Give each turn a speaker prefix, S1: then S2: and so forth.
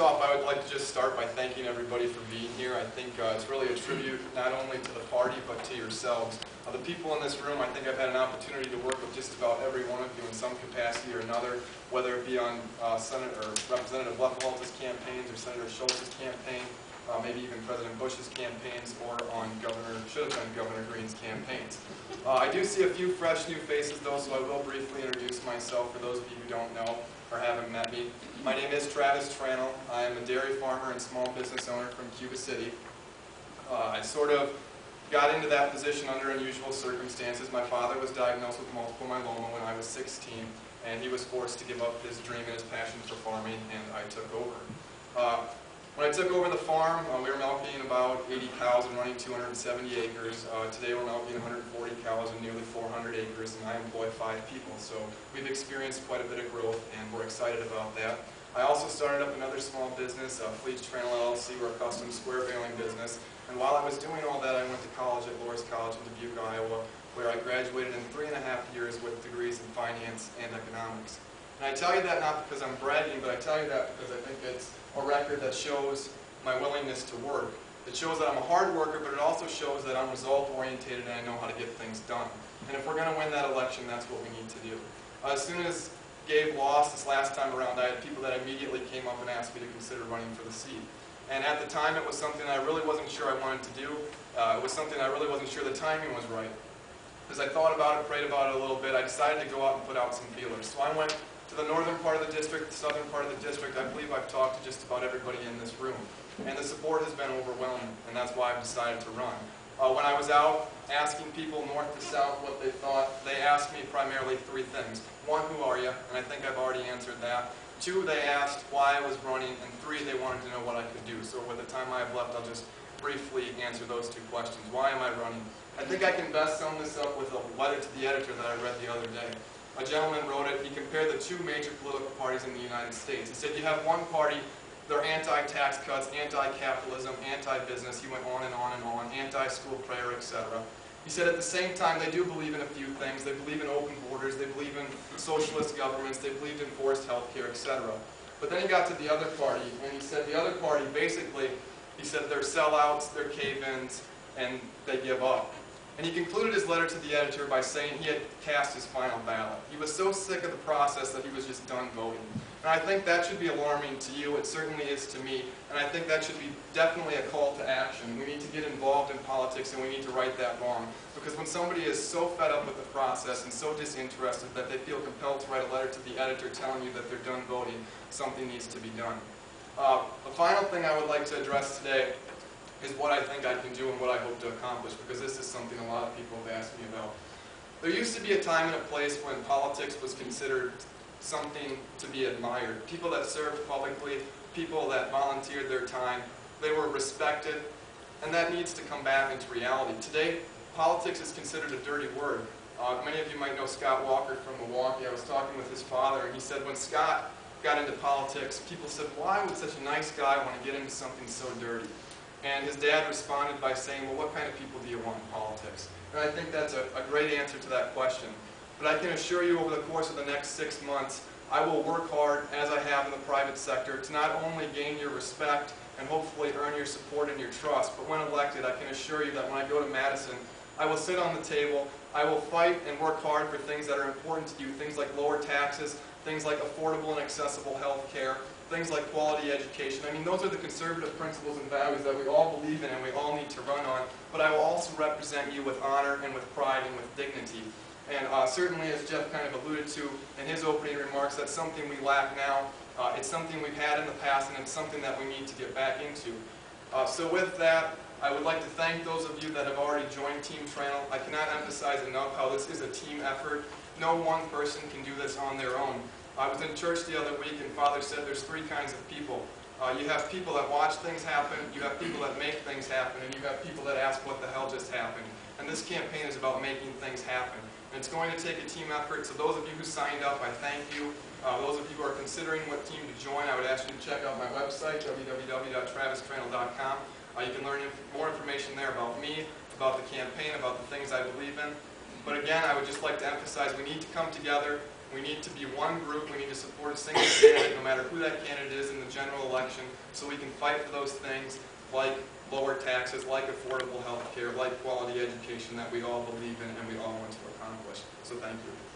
S1: First off, I would like to just start by thanking everybody for being here. I think it's really a tribute not only to the party, but to yourselves. The people in this room, I think I've had an opportunity to work with just about every one of you in some capacity or another, whether it be on Senator or Representative Lefewaltz's campaigns or Senator Schultz's campaign, maybe even President Bush's campaigns, or on should have been Governor Green's campaigns. I do see a few fresh new faces though, so I will briefly introduce myself for those of you who don't know or haven't met me. My name is Tranel. I am a dairy farmer and small business owner from Caucus City. I sort of got into that position under unusual circumstances. My father was diagnosed with multiple myeloma when I was 16, and he was forced to give up his dream and his passion for farming, and I took over. When I took over the farm, we were milking about 80 cows and running 270 acres. Today we're milking 140 cows and nearly 400 acres, and I employ 5 people. So we've experienced quite a bit of growth, and we're excited about that. I also started up another small business, Fleet's Tranel LLC. We're a custom square baling business. And while I was doing all that, I went to college at Loras College in Dubuque, Iowa, where I graduated in 3.5 years with degrees in finance and economics. And I tell you that not because I'm bragging, but I tell you that because I think it's a record that shows my willingness to work. It shows that I'm a hard worker, but it also shows that I'm result-oriented and I know how to get things done. And if we're going to win that election, that's what we need to do. As soon as Gabe lost this last time around, I had people that immediately came up and asked me to consider running for the seat. And at the time, it was something I really wasn't sure I wanted to do. It was something I really wasn't sure the timing was right. As I thought about it, prayed about it a little bit, I decided to go out and put out some feelers. So I went to the northern part of the district, the southern part of the district. I believe I've talked to just about everybody in this room. And the support has been overwhelming, and that's why I've decided to run. When I was out asking people north to south what they thought, they asked me primarily 3 things. 1, who are you? And I think I've already answered that. 2, they asked why I was running. And 3, they wanted to know what I could do. So with the time I have left, I'll just briefly answer those 2 questions. Why am I running? I think I can best sum this up with a letter to the editor that I read the other day. A gentleman wrote it. He compared the 2 major political parties in the United States. He said you have one party, they're anti-tax cuts, anti-capitalism, anti-business. He went on and on and on, anti-school prayer, etc. He said at the same time they do believe in a few things. They believe in open borders, they believe in socialist governments, they believe in forced health care, etc. But then he got to the other party, and he said the other party basically, he said they're sellouts, they're cave-ins, and they give up. And he concluded his letter to the editor by saying he had cast his final ballot. He was so sick of the process that he was just done voting. And I think that should be alarming to you. It certainly is to me. And I think that should be definitely a call to action. We need to get involved in politics, and we need to right that wrong. Because when somebody is so fed up with the process and so disinterested that they feel compelled to write a letter to the editor telling you that they're done voting, something needs to be done. The final thing I would like to address today is what I think I can do and what I hope to accomplish, because this is something a lot of people have asked me about. There used to be a time and a place when politics was considered something to be admired. People that served publicly, people that volunteered their time, they were respected, and that needs to come back into reality. Today, politics is considered a dirty word. Many of you might know Scott Walker from Milwaukee. I was talking with his father, and he said when Scott got into politics, people said, why would such a nice guy want to get into something so dirty? And his dad responded by saying, well, what kind of people do you want in politics? And I think that's a great answer to that question. But I can assure you over the course of the next 6 months, I will work hard, as I have in the private sector, to not only gain your respect and hopefully earn your support and your trust, but when elected, I can assure you that when I go to Madison, I will sit on the table, I will fight and work hard for things that are important to you, things like lower taxes, things like affordable and accessible health care, things like quality education. I mean, those are the conservative principles and values that we all believe in and we all need to run on, but I will also represent you with honor and with pride and with dignity. And certainly, as Jeff kind of alluded to in his opening remarks, that's something we lack now. It's something we've had in the past, and it's something that we need to get back into. So with that, I would like to thank those of you that have already joined Team Tranel. I cannot emphasize enough how this is a team effort. No one person can do this on their own. I was in church the other week, and Father said there's 3 kinds of people. You have people that watch things happen, you have people that make things happen, and you have people that ask what the hell just happened. And this campaign is about making things happen. And it's going to take a team effort, so those of you who signed up, I thank you. Those of you who are considering what team to join, I would ask you to check out my website, www.travistranel.com. You can learn more information there about me, about the campaign, about the things I believe in. But again, I would just like to emphasize we need to come together. We need to be one group. We need to support a single candidate, no matter who that candidate is in the general election, so we can fight for those things like lower taxes, like affordable health care, like quality education that we all believe in and we all want to accomplish. So thank you.